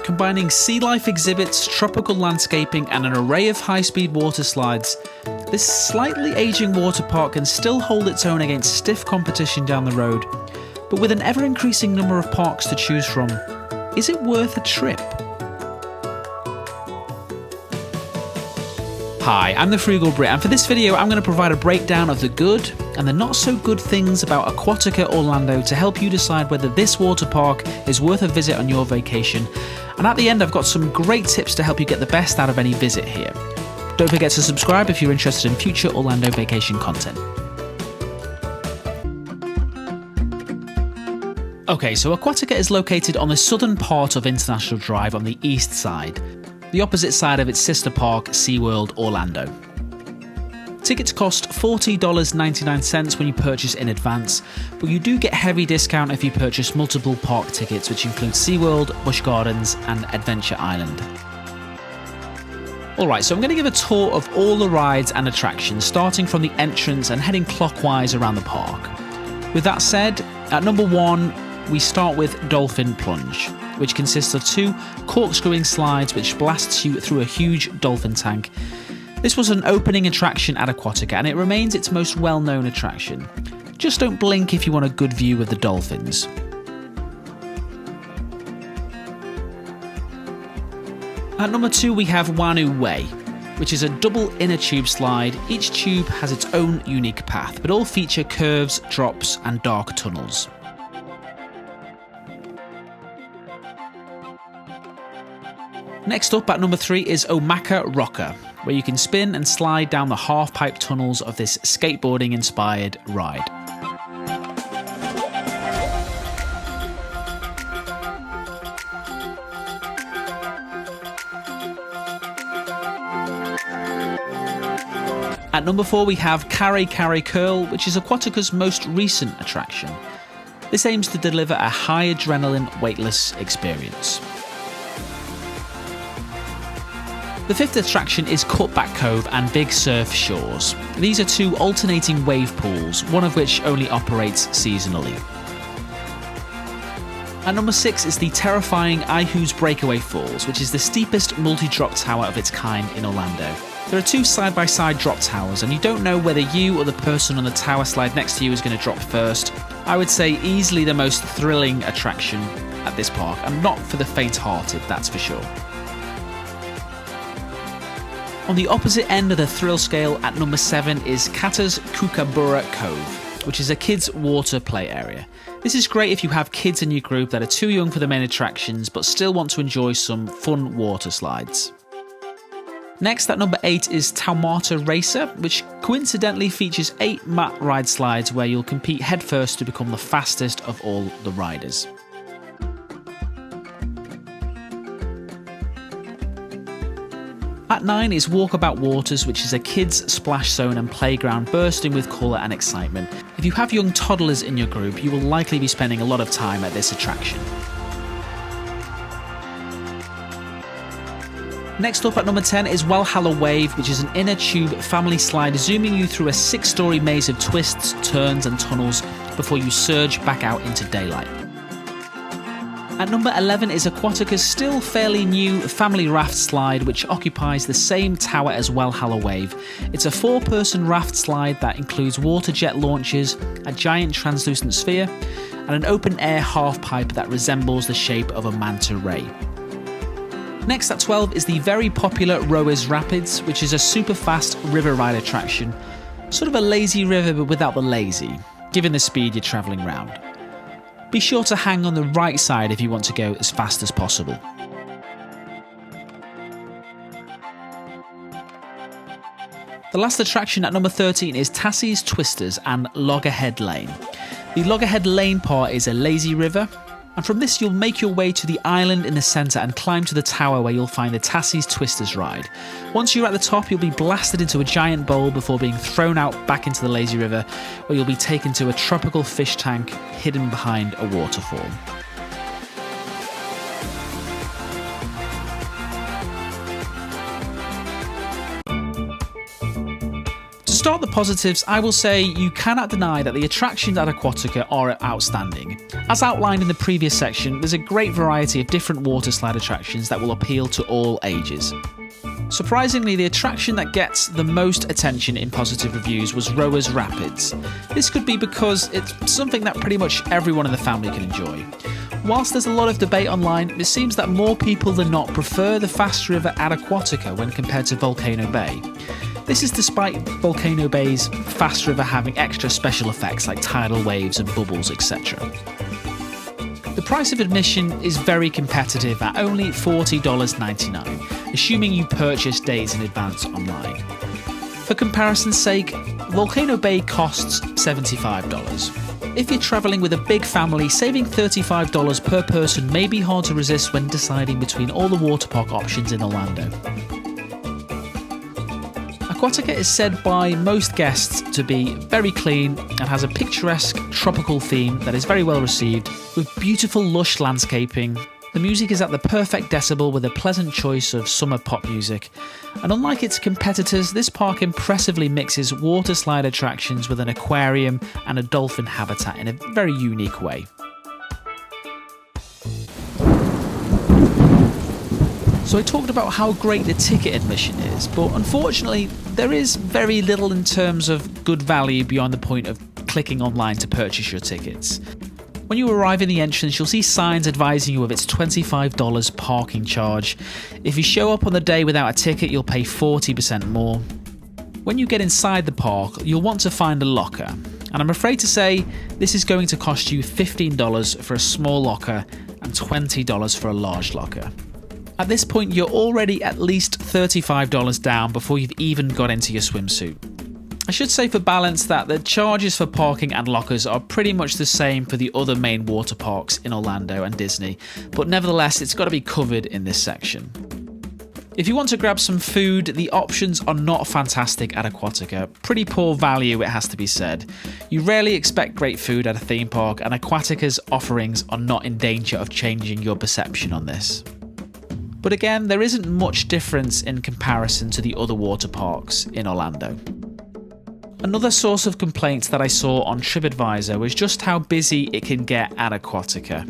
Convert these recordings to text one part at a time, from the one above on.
Combining sea life exhibits, tropical landscaping and an array of high-speed water slides, this slightly aging water park can still hold its own against stiff competition down the road. But with an ever-increasing number of parks to choose from, is it worth a trip? Hi, I'm the Frugal Brit, and for this video I'm going to provide a breakdown of the good and the not so good things about Aquatica Orlando to help you decide whether this water park is worth a visit on your vacation. And at the end I've got some great tips to help you get the best out of any visit here. Don't forget to subscribe if you're interested in future Orlando vacation content. Okay, so Aquatica is located on the southern part of International Drive on the east side, the opposite side of its sister park, SeaWorld Orlando. Tickets cost $40.99 when you purchase in advance, but you do get heavy discount if you purchase multiple park tickets, which include SeaWorld, Busch Gardens and Adventure Island. Alright, so I'm going to give a tour of all the rides and attractions, starting from the entrance and heading clockwise around the park. With that said, at number 1, we start with Dolphin Plunge, which consists of 2 corkscrewing slides which blasts you through a huge dolphin tank. This was an opening attraction at Aquatica and it remains its most well-known attraction. Just don't blink if you want a good view of the dolphins. At number 2 we have Wanu Way, which is a double inner tube slide. Each tube has its own unique path, but all feature curves, drops and dark tunnels. Next up at number 3 is Omaka Rocker, where you can spin and slide down the half-pipe tunnels of this skateboarding-inspired ride. At number 4 we have Carry Carry Curl, which is Aquatica's most recent attraction. This aims to deliver a high adrenaline weightless experience. The 5th attraction is Cutback Cove and Big Surf Shores. These are 2 alternating wave pools, one of which only operates seasonally. At number 6 is the terrifying Ihu's Breakaway Falls, which is the steepest multi-drop tower of its kind in Orlando. There are 2 side-by-side drop towers, and you don't know whether you or the person on the tower slide next to you is going to drop first. I would say easily the most thrilling attraction at this park, and not for the faint-hearted, that's for sure. On the opposite end of the thrill scale at number 7 is Kata's Kookaburra Cove, which is a kids' water play area. This is great if you have kids in your group that are too young for the main attractions but still want to enjoy some fun water slides. Next at number 8 is Taumata Racer, which coincidentally features 8 mat ride slides where you'll compete headfirst to become the fastest of all the riders. At 9 is Walkabout Waters, which is a kids' splash zone and playground bursting with colour and excitement. If you have young toddlers in your group, you will likely be spending a lot of time at this attraction. Next up at number 10 is Valhalla Wave, which is an inner tube family slide zooming you through a 6-story maze of twists, turns and tunnels before you surge back out into daylight. At number 11 is Aquatica's still fairly new family raft slide, which occupies the same tower as Valhalla Wave. It's a 4-person raft slide that includes water jet launches, a giant translucent sphere, and an open-air half-pipe that resembles the shape of a manta ray. Next at 12 is the very popular Rowers Rapids, which is a super fast river ride attraction. Sort of a lazy river but without the lazy, given the speed you're travelling around. Be sure to hang on the right side if you want to go as fast as possible. The last attraction at number 13 is Tassie's Twisters and Loggerhead Lane. The Loggerhead Lane part is a lazy river, and from this you'll make your way to the island in the centre and climb to the tower where you'll find the Tassie's Twisters ride. Once you're at the top, you'll be blasted into a giant bowl before being thrown out back into the lazy river, where you'll be taken to a tropical fish tank hidden behind a waterfall. start the positives, I will say you cannot deny that the attractions at Aquatica are outstanding. As outlined in the previous section, there's a great variety of different water slide attractions that will appeal to all ages. Surprisingly, the attraction that gets the most attention in positive reviews was Rowers Rapids. This could be because it's something that pretty much everyone in the family can enjoy. Whilst there's a lot of debate online, it seems that more people than not prefer the fast river at Aquatica when compared to Volcano Bay. This is despite Volcano Bay's fast river having extra special effects like tidal waves and bubbles, etc. The price of admission is very competitive at only $40.99, assuming you purchase days in advance online. For comparison's sake, Volcano Bay costs $75. If you're travelling with a big family, saving $35 per person may be hard to resist when deciding between all the water park options in Orlando. Aquatica is said by most guests to be very clean and has a picturesque tropical theme that is very well received, with beautiful lush landscaping. The music is at the perfect decibel with a pleasant choice of summer pop music, and unlike its competitors, this park impressively mixes water slide attractions with an aquarium and a dolphin habitat in a very unique way. So I talked about how great the ticket admission is, but unfortunately there is very little in terms of good value beyond the point of clicking online to purchase your tickets. When you arrive in the entrance, you'll see signs advising you of its $25 parking charge. If you show up on the day without a ticket, you'll pay 40% more. When you get inside the park, you'll want to find a locker, and I'm afraid to say this is going to cost you $15 for a small locker and $20 for a large locker. At this point, you're already at least $35 down before you've even got into your swimsuit. I should say for balance that the charges for parking and lockers are pretty much the same for the other main water parks in Orlando and Disney, but nevertheless it's got to be covered in this section. If you want to grab some food, the options are not fantastic at Aquatica. Pretty poor value, it has to be said. You rarely expect great food at a theme park, and Aquatica's offerings are not in danger of changing your perception on this. But again, there isn't much difference in comparison to the other water parks in Orlando. Another source of complaints that I saw on TripAdvisor was just how busy it can get at Aquatica.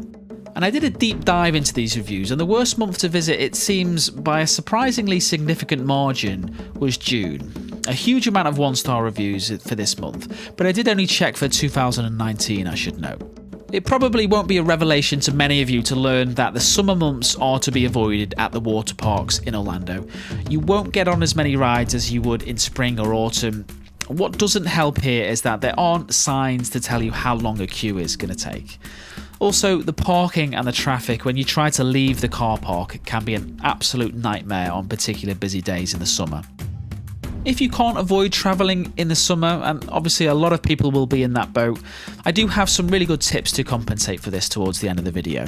And I did a deep dive into these reviews, and the worst month to visit, it seems, by a surprisingly significant margin, was June. A huge amount of one-star reviews for this month, but I did only check for 2019, I should note. It probably won't be a revelation to many of you to learn that the summer months are to be avoided at the water parks in Orlando. You won't get on as many rides as you would in spring or autumn. What doesn't help here is that there aren't signs to tell you how long a queue is going to take. Also, the parking and the traffic when you try to leave the car park can be an absolute nightmare on particular busy days in the summer. If you can't avoid travelling in the summer, and obviously a lot of people will be in that boat, I do have some really good tips to compensate for this towards the end of the video.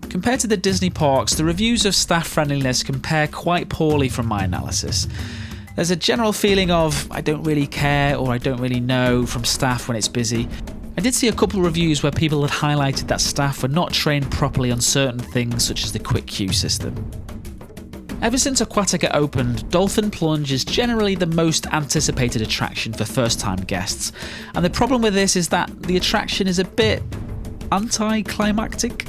Compared to the Disney parks, the reviews of staff friendliness compare quite poorly from my analysis. There's a general feeling of I don't really care or I don't really know from staff when it's busy. I did see a couple of reviews where people had highlighted that staff were not trained properly on certain things such as the quick queue system. Ever since Aquatica opened, Dolphin Plunge is generally the most anticipated attraction for first-time guests, and the problem with this is that the attraction is a bit anticlimactic.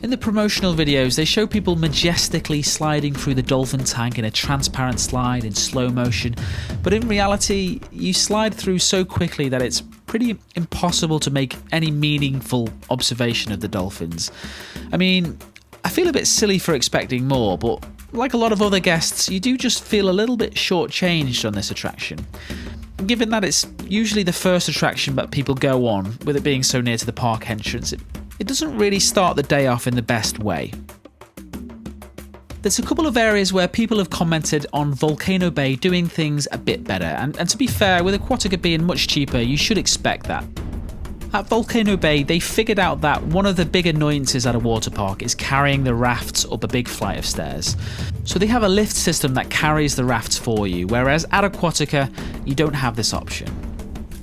In the promotional videos, they show people majestically sliding through the dolphin tank in a transparent slide in slow motion, but in reality, you slide through so quickly that it's pretty impossible to make any meaningful observation of the dolphins. I mean, I feel a bit silly for expecting more, but like a lot of other guests, you do just feel a little bit shortchanged on this attraction. Given that it's usually the first attraction that people go on, with it being so near to the park entrance, it doesn't really start the day off in the best way. There's a couple of areas where people have commented on Volcano Bay doing things a bit better, and to be fair, with Aquatica being much cheaper, you should expect that. At Volcano Bay, they figured out that one of the big annoyances at a water park is carrying the rafts up a big flight of stairs. So they have a lift system that carries the rafts for you, whereas at Aquatica, you don't have this option.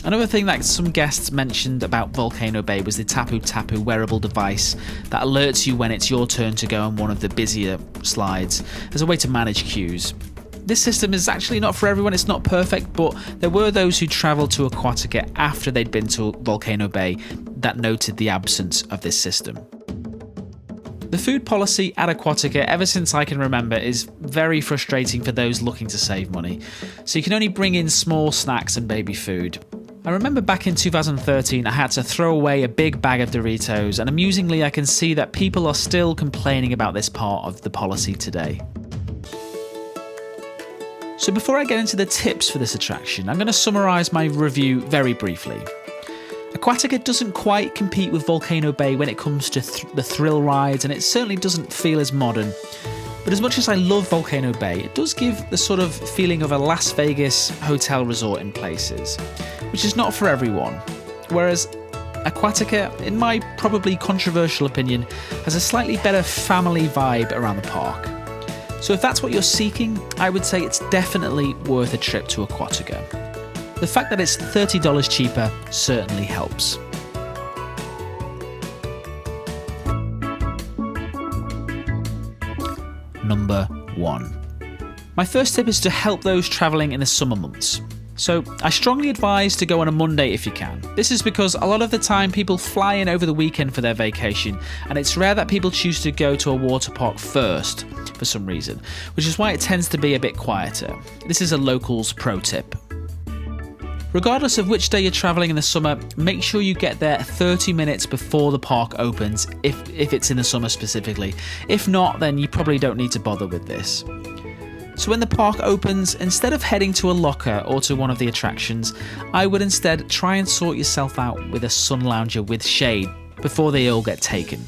Another thing that some guests mentioned about Volcano Bay was the Tapu Tapu wearable device that alerts you when it's your turn to go on one of the busier slides as a way to manage queues. This system is actually not for everyone, it's not perfect, but there were those who travelled to Aquatica after they'd been to Volcano Bay that noted the absence of this system. The food policy at Aquatica, ever since I can remember, is very frustrating for those looking to save money. So you can only bring in small snacks and baby food. I remember back in 2013 I had to throw away a big bag of Doritos, and amusingly I can see that people are still complaining about this part of the policy today. So before I get into the tips for this attraction, I'm going to summarise my review very briefly. Aquatica doesn't quite compete with Volcano Bay when it comes to the thrill rides, and it certainly doesn't feel as modern. But as much as I love Volcano Bay, it does give the sort of feeling of a Las Vegas hotel resort in places, which is not for everyone. Whereas Aquatica, in my probably controversial opinion, has a slightly better family vibe around the park. So if that's what you're seeking, I would say it's definitely worth a trip to Aquatica. The fact that it's $30 cheaper certainly helps. Number 1. My first tip is to help those travelling in the summer months. So I strongly advise to go on a Monday if you can. This is because a lot of the time people fly in over the weekend for their vacation, and it's rare that people choose to go to a water park first for some reason, which is why it tends to be a bit quieter. This is a locals pro tip. Regardless of which day you're travelling in the summer, make sure you get there 30 minutes before the park opens, if it's in the summer specifically. If not, then you probably don't need to bother with this. So when the park opens, instead of heading to a locker or to one of the attractions, I would instead try and sort yourself out with a sun lounger with shade before they all get taken.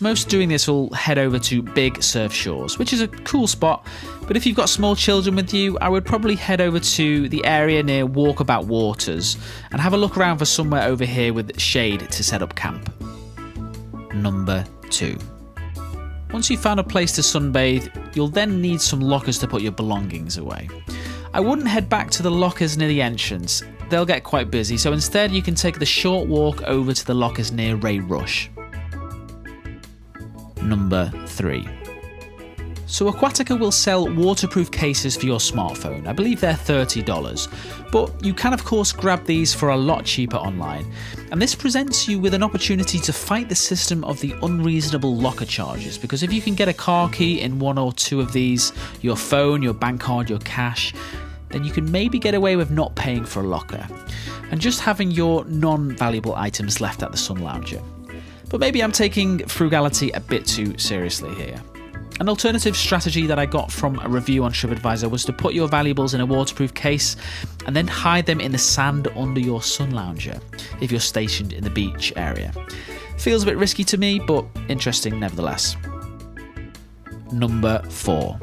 Most doing this will head over to Big Surf Shores, which is a cool spot, but if you've got small children with you, I would probably head over to the area near Walkabout Waters and have a look around for somewhere over here with shade to set up camp. Number 2. Once you've found a place to sunbathe, you'll then need some lockers to put your belongings away. I wouldn't head back to the lockers near the entrance, they'll get quite busy, so instead you can take the short walk over to the lockers near Ray Rush. Number 3. So Aquatica will sell waterproof cases for your smartphone. I believe they're $30, but you can of course grab these for a lot cheaper online. And this presents you with an opportunity to fight the system of the unreasonable locker charges, because if you can get a car key in one or two of these, your phone, your bank card, your cash, then you can maybe get away with not paying for a locker and just having your non-valuable items left at the sun lounger. But maybe I'm taking frugality a bit too seriously here. An alternative strategy that I got from a review on TripAdvisor was to put your valuables in a waterproof case and then hide them in the sand under your sun lounger if you're stationed in the beach area. Feels a bit risky to me, but interesting nevertheless. Number 4.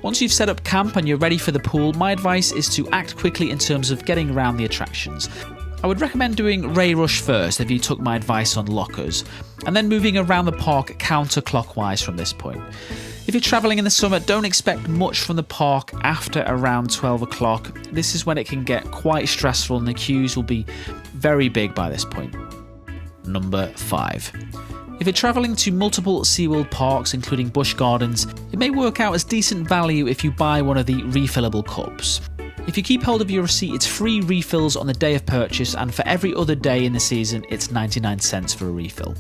Once you've set up camp and you're ready for the pool, my advice is to act quickly in terms of getting around the attractions. I would recommend doing Ray Rush first if you took my advice on lockers, and then moving around the park counterclockwise from this point. If you're travelling in the summer, don't expect much from the park after around 12 o'clock. This is when it can get quite stressful and the queues will be very big by this point. Number 5. If you're travelling to multiple SeaWorld parks, including Busch Gardens, it may work out as decent value if you buy one of the refillable cups. If you keep hold of your receipt, it's free refills on the day of purchase, and for every other day in the season, it's 99 cents for a refill.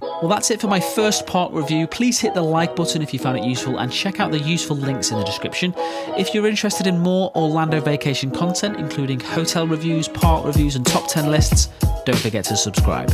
Well, that's it for my first park review. Please hit the like button if you found it useful, and check out the useful links in the description. If you're interested in more Orlando vacation content, including hotel reviews, park reviews, and top 10 lists, don't forget to subscribe.